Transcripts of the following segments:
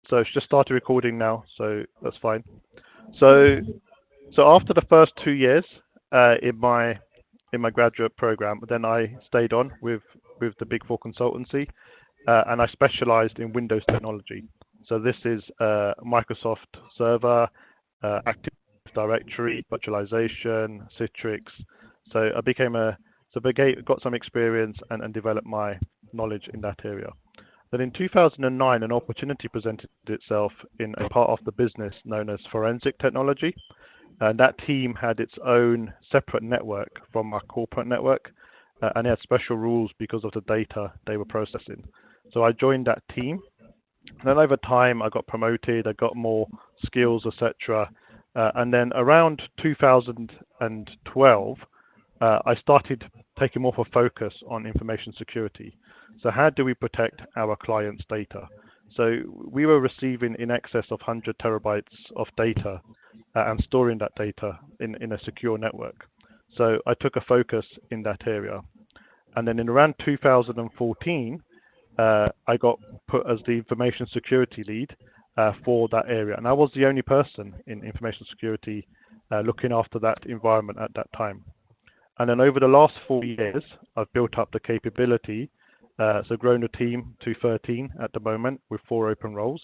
So it's just started recording now, so that's fine. So after the first 2 years in my graduate program, then I stayed on with the Big Four consultancy, and I specialized in Windows technology. So this is Microsoft Server, Active Directory, virtualization, Citrix. So I got some experience and developed my knowledge in that area. Then in 2009, an opportunity presented itself in a part of the business known as forensic technology. And that team had its own separate network from our corporate network, and it had special rules because of the data they were processing. So I joined that team. And then over time, I got promoted, I got more skills, etc. And then around 2012, I started taking more of a focus on information security. So how do we protect our clients' data? So we were receiving in excess of 100 terabytes of data and storing that data in a secure network. So I took a focus in that area. And then in around 2014, I got put as the information security lead for that area. And I was the only person in information security looking after that environment at that time. And then over the last 4 years, I've built up the capability, so grown the team to 13 at the moment with 4 open roles.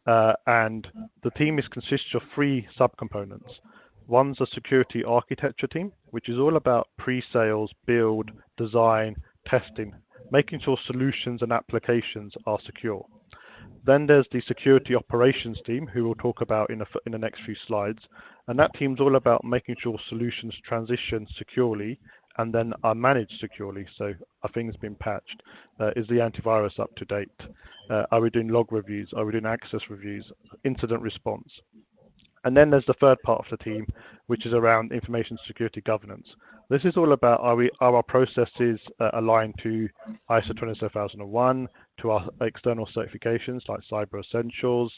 And the team consists of 3 subcomponents. One's a security architecture team, which is all about pre-sales, build, design, testing, making sure solutions and applications are secure. Then there's the security operations team, who we'll talk about in the next few slides. And that team's all about making sure solutions transition securely and then are managed securely. So are things been patched? Is the antivirus up to date? Are we doing log reviews? Are we doing access reviews? Incident response? And then there's the third part of the team, which is around information security governance. This is all about are our processes aligned to ISO 27001, to our external certifications like Cyber Essentials?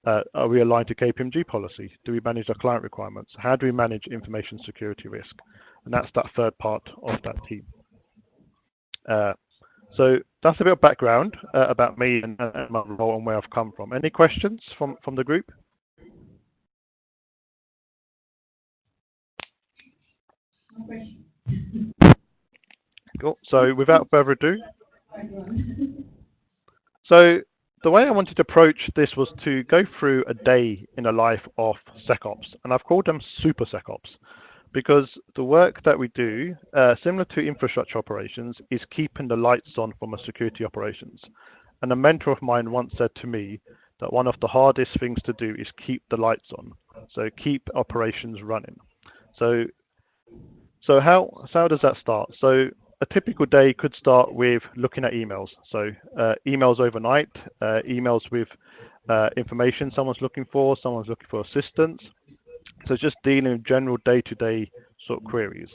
Are we aligned to KPMG policy? Do we manage our client requirements? How do we manage information security risk? And that's that third part of that team. So that's a bit of background about me and my role and where I've come from. Any questions from the group? Cool. So without further ado, so the way I wanted to approach this was to go through a day in the life of SecOps, and I've called them Super SecOps, because the work that we do, similar to infrastructure operations, is keeping the lights on from a security operations. And a mentor of mine once said to me that one of the hardest things to do is keep the lights on, so keep operations running. So how does that start? So a typical day could start with looking at emails. So emails overnight, emails with information someone's looking for assistance. So just dealing with general day-to-day sort of queries.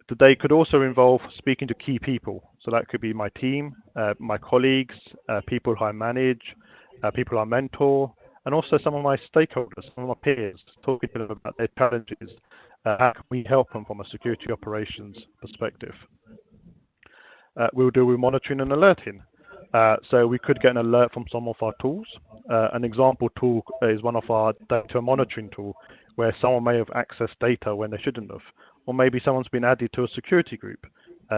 The day could also involve speaking to key people. So that could be my team, my colleagues, people who I manage, people I mentor, and also some of my stakeholders, some of my peers, talking to them about their challenges. How can we help them from a security operations perspective? We'll deal with monitoring and alerting. So we could get an alert from some of our tools. An example tool is one of our data monitoring tool, where someone may have accessed data when they shouldn't have, or maybe someone's been added to a security group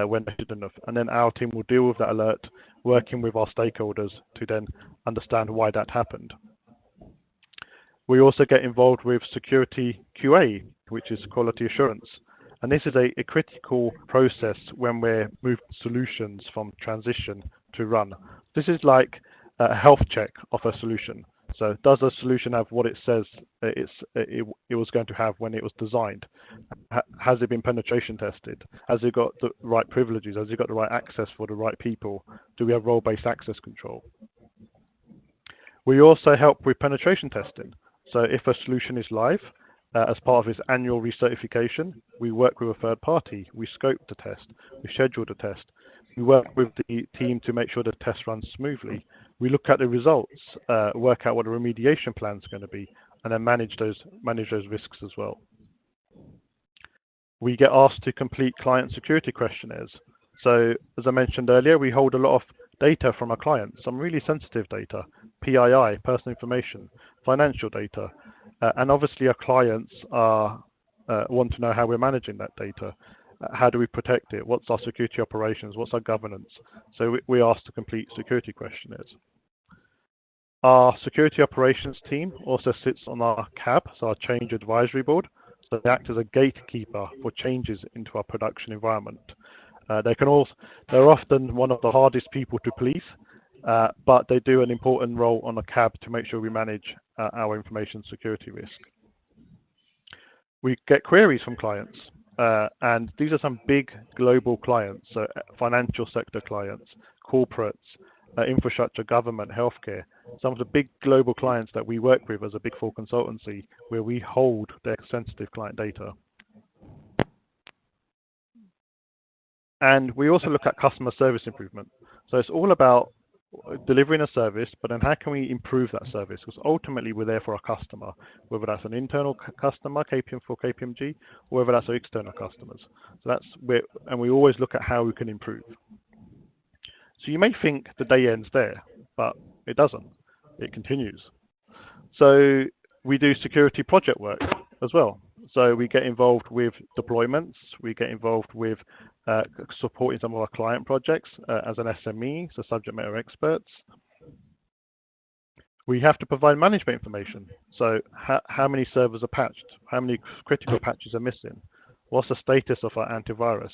when they shouldn't have. And then our team will deal with that alert, working with our stakeholders to then understand why that happened. We also get involved with security QA, which is quality assurance. And this is a critical process when we're moving solutions from transition to run. This is like a health check of a solution. So does a solution have what it says it was going to have when it was designed? Has it been penetration tested? Has it got the right privileges? Has it got the right access for the right people? Do we have role-based access control? We also help with penetration testing. So if a solution is live, as part of its annual recertification, we work with a third party. We scope the test. We schedule the test. We work with the team to make sure the test runs smoothly. We look at the results, work out what the remediation plan is going to be, and then manage those risks as well. We get asked to complete client security questionnaires. So as I mentioned earlier, we hold a lot of data from our clients, some really sensitive data, PII, personal information, financial data, and obviously our clients want to know how we're managing that data. How do we protect it? What's our security operations? What's our governance? So we ask the complete security questionnaires. Our security operations team also sits on our CAB, so our change advisory board. So they act as a gatekeeper for changes into our production environment. They're often one of the hardest people to please, but they do an important role on the CAB to make sure we manage our information security risk. We get queries from clients, and these are some big global clients, so financial sector clients, corporates, infrastructure, government, healthcare, some of the big global clients that we work with as a Big Four consultancy, where we hold their sensitive client data. And we also look at customer service improvement. So it's all about delivering a service, but then how can we improve that service? Because ultimately we're there for our customer, whether that's an internal customer, for KPMG, or whether that's our external customers. So that's where, and we always look at how we can improve. So you may think the day ends there, but it doesn't. It continues. So we do security project work as well. So we get involved with deployments. We get involved with supporting some of our client projects as an SME, so subject matter experts. We have to provide management information. So how many servers are patched? How many critical patches are missing? What's the status of our antivirus?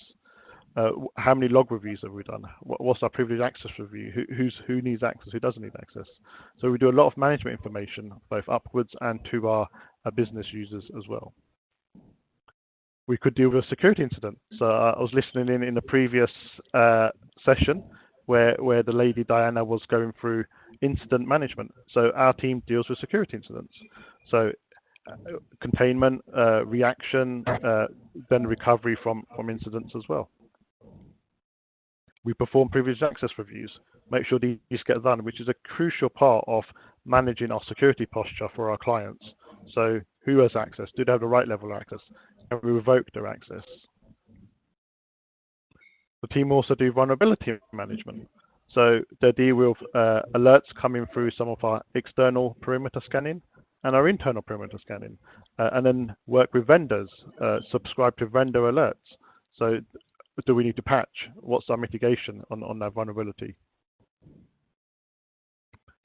How many log reviews have we done? What's our privileged access review? Who needs access? Who doesn't need access? So we do a lot of management information, both upwards and to our business users as well. We could deal with a security incident. So I was listening in the previous session where the lady Diana was going through incident management. So our team deals with security incidents. So containment, reaction, then recovery from incidents as well. We perform privileged access reviews, make sure these get done, which is a crucial part of managing our security posture for our clients. So who has access? Do they have the right level of access? Can we revoke their access? The team also do vulnerability management. So they deal with alerts coming through some of our external perimeter scanning and our internal perimeter scanning, and then work with vendors, subscribe to vendor alerts. So do we need to patch? What's our mitigation on that vulnerability?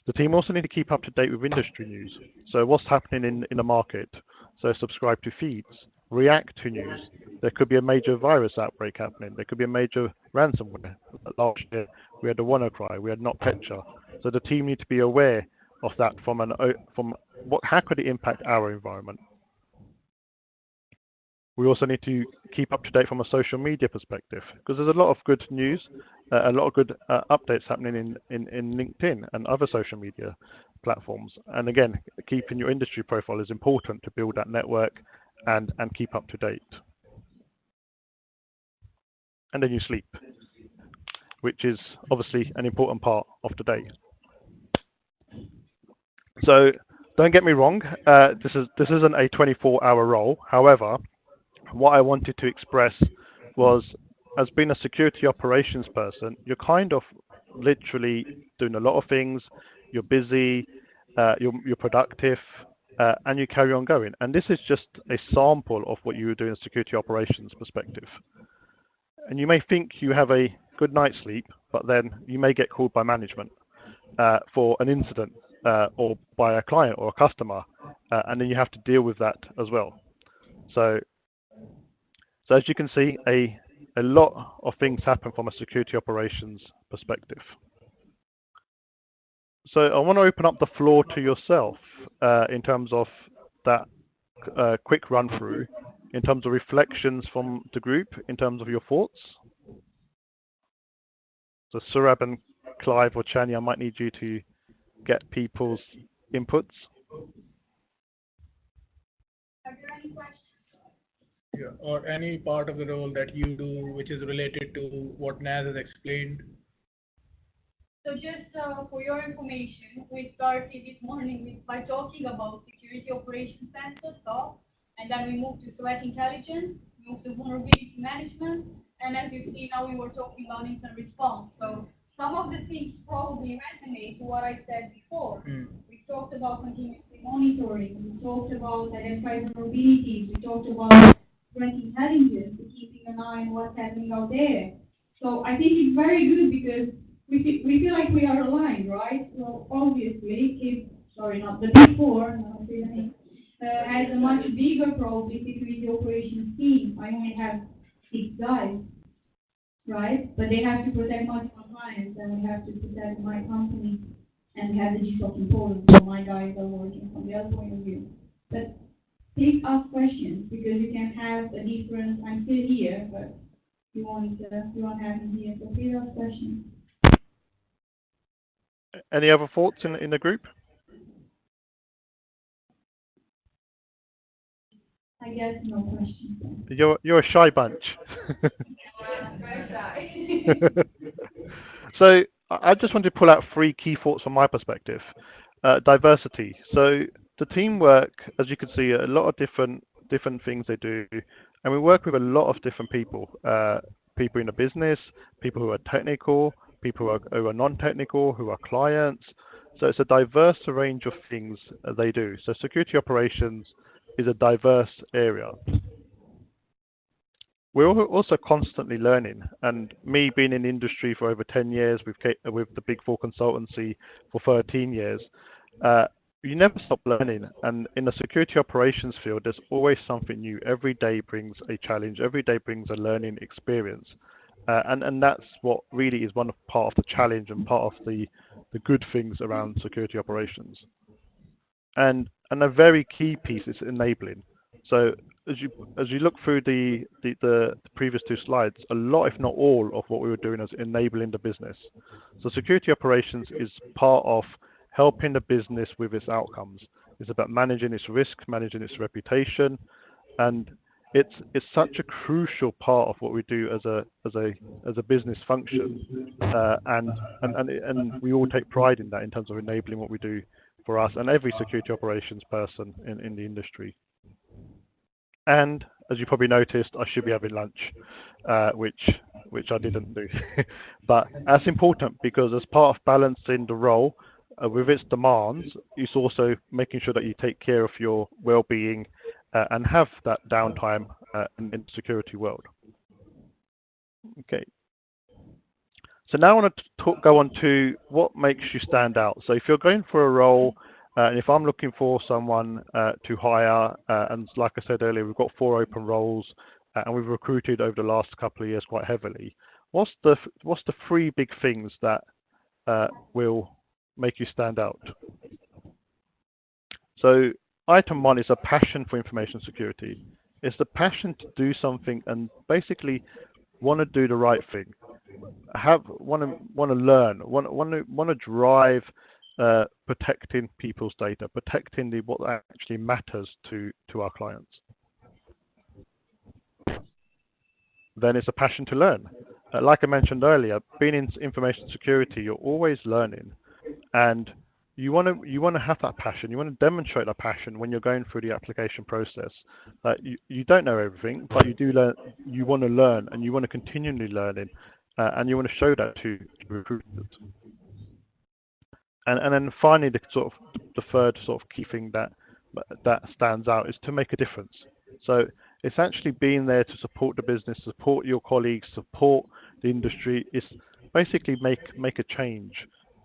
The team also need to keep up to date with industry news. So what's happening in the market? So subscribe to feeds, react to news. There could be a major virus outbreak happening. There could be a major ransomware. Last year we had the WannaCry, we had NotPetya. So the team need to be aware of that how could it impact our environment? We also need to keep up to date from a social media perspective, because there's a lot of good news, a lot of good updates happening in LinkedIn and other social media platforms. And again, keeping your industry profile is important to build that network and keep up to date. And then you sleep, which is obviously an important part of the day. So don't get me wrong, this isn't a 24-hour role. However, what I wanted to express was, as being a security operations person, you're kind of literally doing a lot of things. You're busy, you're productive, and you carry on going. And this is just a sample of what you would do in a security operations perspective. And you may think you have a good night's sleep, but then you may get called by management for an incident or by a client or a customer, and then you have to deal with that as well. So as you can see, a lot of things happen from a security operations perspective. So I want to open up the floor to yourself in terms of that quick run through, in terms of reflections from the group, in terms of your thoughts. So Surab and Clive or Chani, I might need you to get people's inputs. Are there any questions? Yeah, or any part of the role that you do which is related to what Naz has explained. So just for your information, we started this morning by talking about security operations sensor, SOC, and then we moved to threat intelligence, moved to vulnerability management, And as you see now, we were talking about instant response. So some of the things probably resonate to what I said before. We talked about continuously monitoring. We talked about identifying vulnerabilities. We talked about threat intelligence, keeping an eye on what's happening out there. So I think it's very good because we feel like we are aligned, right? So obviously, not the Big Four, has a much bigger probably security operations team. I only have 6 guys, right? But they have to protect multiple clients, and we have to protect my company, and we have the GSOC in Poland, so my guys are working from the other point of view. But please ask questions, because you can have a different, I'm still here, but you won't have me here, so please ask questions. Any other thoughts in the group? I guess no questions then. You're a shy bunch. Very shy. So I just want to pull out 3 key thoughts from my perspective. Diversity. So the teamwork, as you can see, a lot of different things they do, and we work with a lot of different people. People in the business, people who are technical, people who are non-technical, who are clients. So it's a diverse range of things they do. So security operations is a diverse area. We're also constantly learning, and me being in the industry for over 10 years with the Big Four consultancy for 13 years, you never stop learning. And in the security operations field, there's always something new. Every day brings a challenge. Every day brings a learning experience. And that's what really is part of the challenge and part of the good things around security operations. And a very key piece is enabling. So as you look through the previous 2 slides, a lot, if not all, of what we were doing is enabling the business. So security operations is part of helping the business with its outcomes. It's about managing its risk, managing its reputation, and it's such a crucial part of what we do as a business function, and we all take pride in that in terms of enabling what we do for us and every security operations person in the industry. And as you probably noticed, I should be having lunch, which I didn't do. But that's important because as part of balancing the role with its demands, it's also making sure that you take care of your well-being and have that downtime in the security world. Okay. So now I want to go on to what makes you stand out. So if you're going for a role, and if I'm looking for someone to hire, and like I said earlier, we've got 4 open roles, and we've recruited over the last couple of years quite heavily. What's the 3 big things that will make you stand out? So item 1 is a passion for information security. It's the passion to do something and basically want to do the right thing. Want to learn. Want to drive protecting people's data, protecting what actually matters to our clients. Then it's a passion to learn. Like I mentioned earlier, being in information security, you're always learning, and you want to have that passion. You want to demonstrate that passion when you're going through the application process. You don't know everything, but you do learn. You want to learn, and you want to continually learning, and you want to show that to recruiters. And then finally, the third sort of key thing that stands out is to make a difference. So it's actually being there to support the business, support your colleagues, support the industry. It's basically make a change.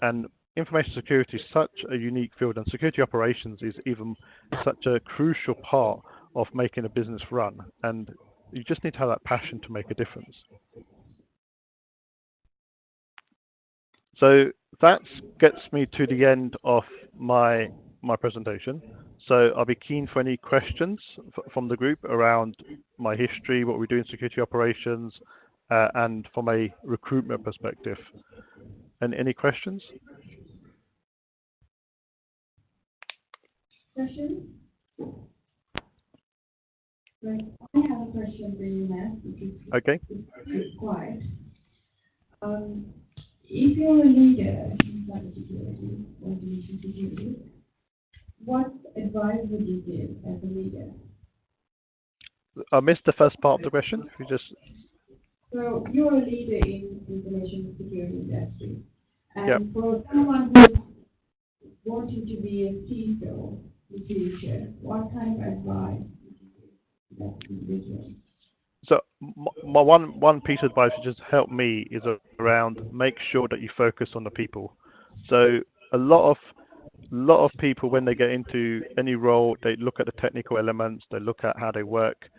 And information security is such a unique field, and security operations is even such a crucial part of making a business run. And you just need to have that passion to make a difference. So that gets me to the end of my presentation. So I'll be keen for any questions from the group around my history, what we do in security operations, and from a recruitment perspective. And any questions? Questions? Right. I have a question for you, Naz, because Okay. it's quiet. If you're a leader in cybersecurity or information security, what advice would you give as a leader? I missed the first part of the question. You just... So you're a leader in information security industry, and Yep. for someone who's wanting to be a CISO in the future, what kind of advice would you give that individual? So my one piece of advice which has helped me is around make sure that you focus on the people. So a lot of people when they get into any role, they look at the technical elements, they look at how they work,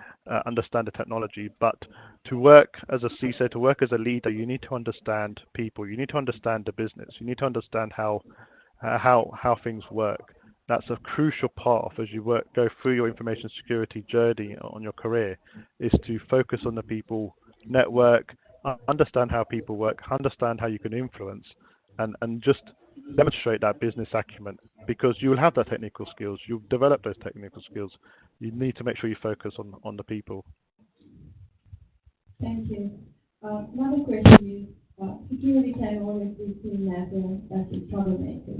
understand the technology. But to work as a CISO, to work as a leader, you need to understand people. You need to understand the business. You need to understand how things work. That's a crucial part of as you go through your information security journey on your career, is to focus on the people, network, understand how people work, understand how you can influence, and just demonstrate that business acumen, because you will have the technical skills, you'll develop those technical skills. You need to make sure you focus on the people. Thank you. Another question is, security can always be seen as a troublemaker,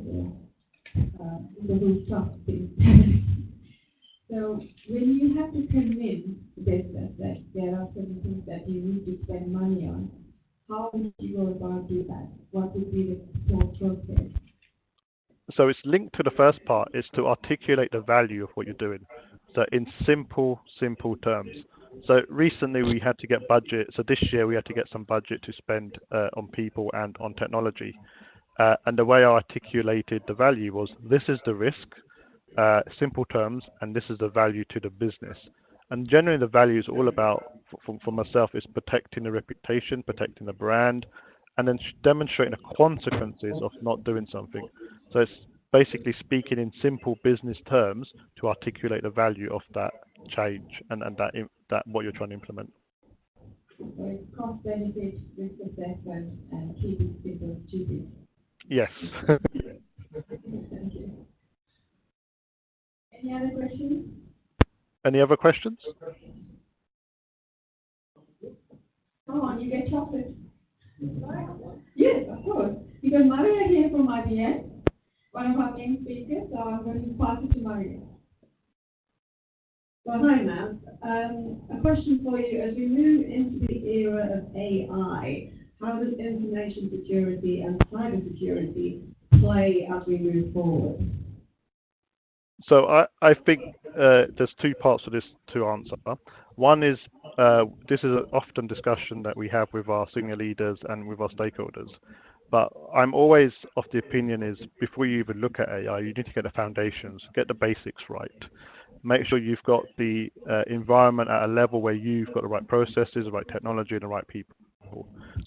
people who trust things. So when you have to convince the business that there are certain things that you need to spend money on, how would you go about do that? What would be the thought process? So it's linked to the first part, is to articulate the value of what you're doing. So in simple terms. So recently we had to get budget. So this year we had to get some budget to spend on people and on technology. And the way I articulated the value was, this is the risk, simple terms, and this is the value to the business. And generally the value is all about, for myself, is protecting the reputation, protecting the brand, and then demonstrating the consequences of not doing something. So it's basically speaking in simple business terms to articulate the value of that change and that what you're trying to implement. So it's cost benefit, risk assessment, and keep it simple, stupid. Yes. Thank you. Any other questions? Any other questions? Come on, you get chocolate. Yes, of course. Because Maria here from IBM, one of our main speakers, so I'm going to pass it to Maria. So hi, Naz. A question for you. As we move into the era of AI, how does information security and cyber security play as we move forward? So I think there's two parts to this to answer. One is, this is an often discussion that we have with our senior leaders and with our stakeholders. But I'm always of the opinion is, before you even look at AI, you need to get the foundations, get the basics right. Make sure you've got the environment at a level where you've got the right processes, the right technology, and the right people.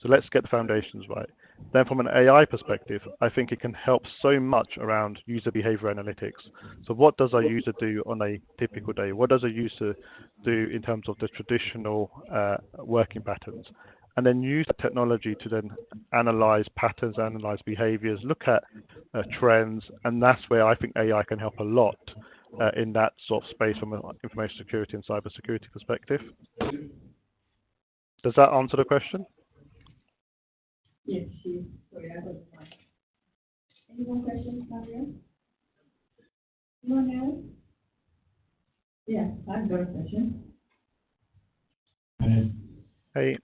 So let's get the foundations right. Then from an AI perspective, I think it can help so much around user behavior analytics. So what does a user do on a typical day? What does a user do in terms of the traditional working patterns? And then use the technology to then analyze patterns, analyze behaviors, look at trends, and that's where I think AI can help a lot in that sort of space from an information security and cyber security perspective. Does that answer the question? Yes, sorry, I got the mic. Any more questions, Maria? Anyone else? Yeah, I've got a question. Hey.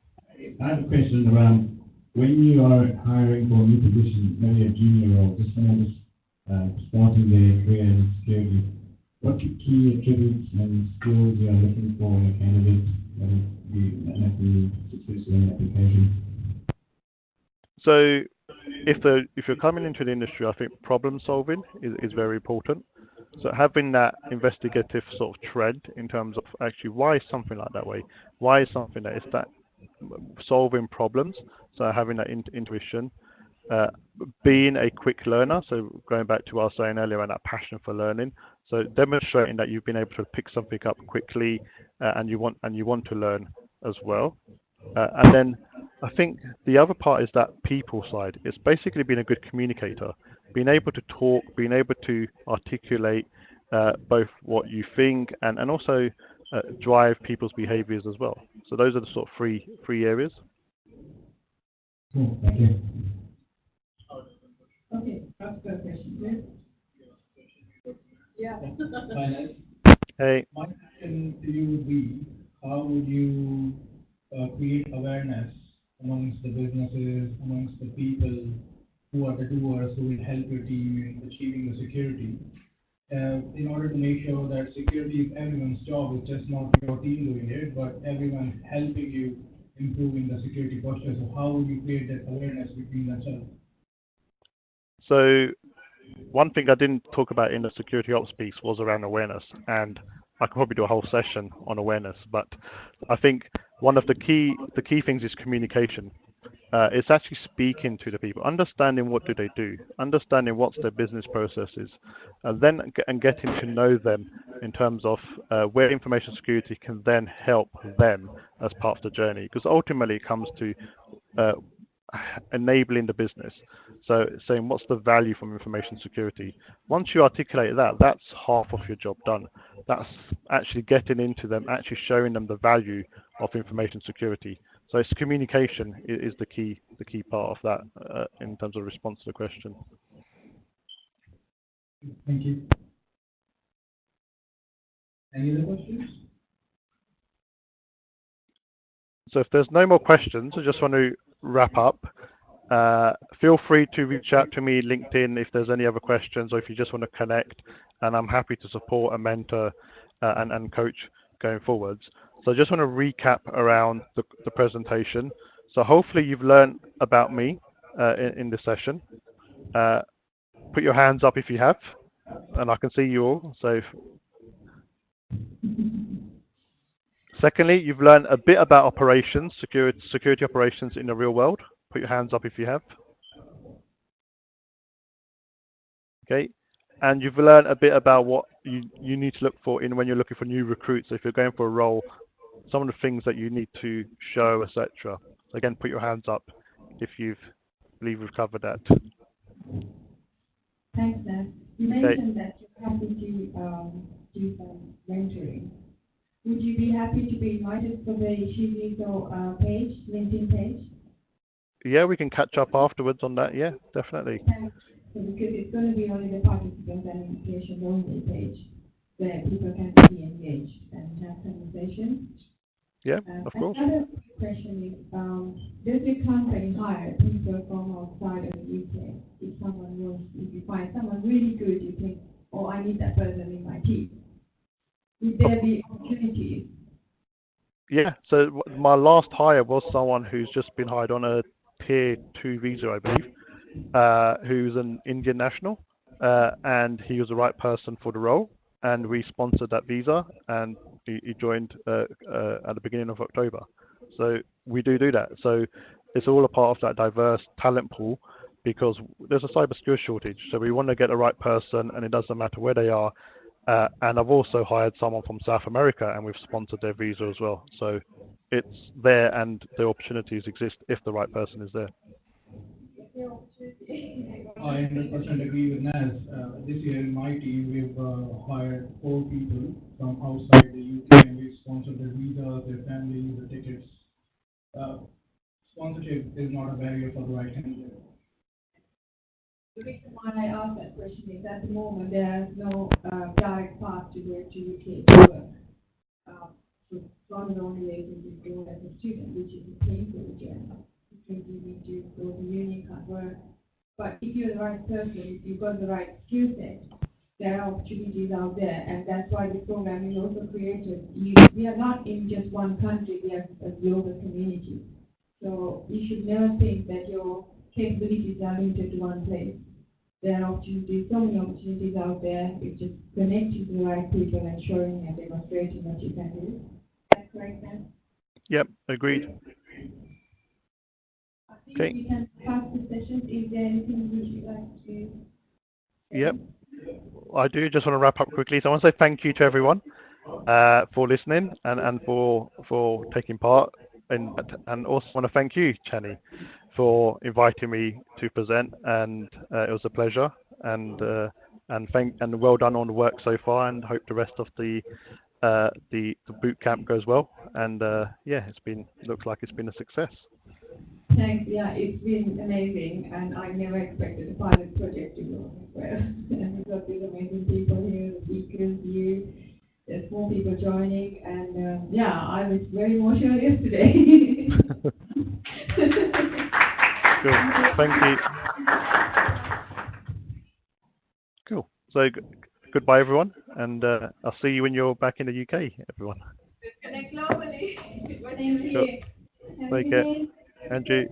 I have a question around when you are hiring for a new position, maybe a junior role, just someone who's starting their career in security, what key attributes and skills you are looking for in a candidate that be successful in application? So if you're coming into the industry, I think problem solving is very important. So having that investigative sort of trend in terms of actually why is something like that way? Why is something that is that solving problems? So having that intuition, being a quick learner. So going back to what I was saying earlier and that passion for learning. So demonstrating that you've been able to pick something up quickly and you want to learn as well. And then I think the other part is that people side. It's basically being a good communicator, being able to talk, being able to articulate both what you think and also drive people's behaviors as well. So those are the sort of three areas. Cool, thank you. Okay, that's the question. Yeah. Hey. My question to you would be, how would you create awareness amongst the businesses, amongst the people who are the doers who will help your team in achieving the security. In order to make sure that security is everyone's job, it's just not your team doing it, but everyone helping you improving the security posture. So how would you create that awareness between themselves? So one thing I didn't talk about in the security ops piece was around awareness, and I could probably do a whole session on awareness, but I think one of the key things is communication. It's actually speaking to the people, understanding what do they do, understanding what's their business processes, and getting to know them in terms of where information security can then help them as part of the journey. Because ultimately it comes to enabling the business. So saying what's the value from information security. Once you articulate that, that's half of your job done. That's actually getting into them, actually showing them the value of information security. So it's communication is the key part of that in terms of response to the question. Thank you. Any other questions? So if there's no more questions, I just want to wrap up. Feel free to reach out to me LinkedIn if there's any other questions, or if you just want to connect, and I'm happy to support and mentor and coach going forwards. So I just want to recap around the presentation. So hopefully you've learned about me in this session. Put your hands up if you have, and I can see you all. So secondly, you've learned a bit about operations, security operations in the real world. Put your hands up if you have. Okay. And you've learned a bit about what you need to look for when you're looking for new recruits. So if you're going for a role, some of the things that you need to show, etc. Again, put your hands up if you believe we've covered that. Thanks, Naz. You mentioned that you're happy to do some mentoring. Would you be happy to be invited for the SHe CISO page, LinkedIn page? Yeah, we can catch up afterwards on that. Yeah, definitely. Thanks. So because it's going to be only the participants and invitations only page where people can be engaged and have conversations. Yeah, of course. Another question is, does your company hire people from outside of the UK? If you find someone really good, you think, oh, I need that person in my team. Would there be opportunities? Yeah, so my last hire was someone who's just been hired on a Tier 2 visa, I believe, who's an Indian national, and he was the right person for the role, and we sponsored that visa, and he joined at the beginning of October. So we do that. So it's all a part of that diverse talent pool, because there's a cybersecurity shortage. So we want to get the right person, and it doesn't matter where they are. And I've also hired someone from South America, and we've sponsored their visa as well. So it's there, and the opportunities exist if the right person is there. I 100% agree with Naz. This year in my team, we've hired 4 people from outside the UK, and we've sponsored their visas, their families, the tickets. Sponsorship is not a barrier for the right candidate. The reason why I asked that question is at the moment there is no direct path to go to UK to work. So one of the only ways is to go as a student, which is a painful journey. Because you need to go to uni, can't work. But if you're the right person, if you've got the right skill set, there are opportunities out there, and that's why this program is also created. We are not in just one country, we are a global community. So you should never think that your capabilities are limited to one place. There are opportunities, so many opportunities out there. It's just connecting to the right people and showing and demonstrating what you can do. That's correct, then? Yep, agreed. I think we can pass the session. Is there anything would you like to? Yep, I do just want to wrap up quickly. So I want to say thank you to everyone for listening and for taking part, and also want to thank you, Chani, for inviting me to present, and it was a pleasure, and well done on the work so far, and hope the rest of the boot camp goes well, and yeah, looks like it's been a success. Thanks. Yeah, it's been amazing, and I never expected a pilot project to go well. And we've got these amazing people here, the speakers, you, just there's more people joining, and yeah, I was very emotional yesterday. Cool. Thank you. Cool. So goodbye, everyone, and I'll see you when you're back in the UK, everyone. Connect globally. Sure. Take care. Andrew.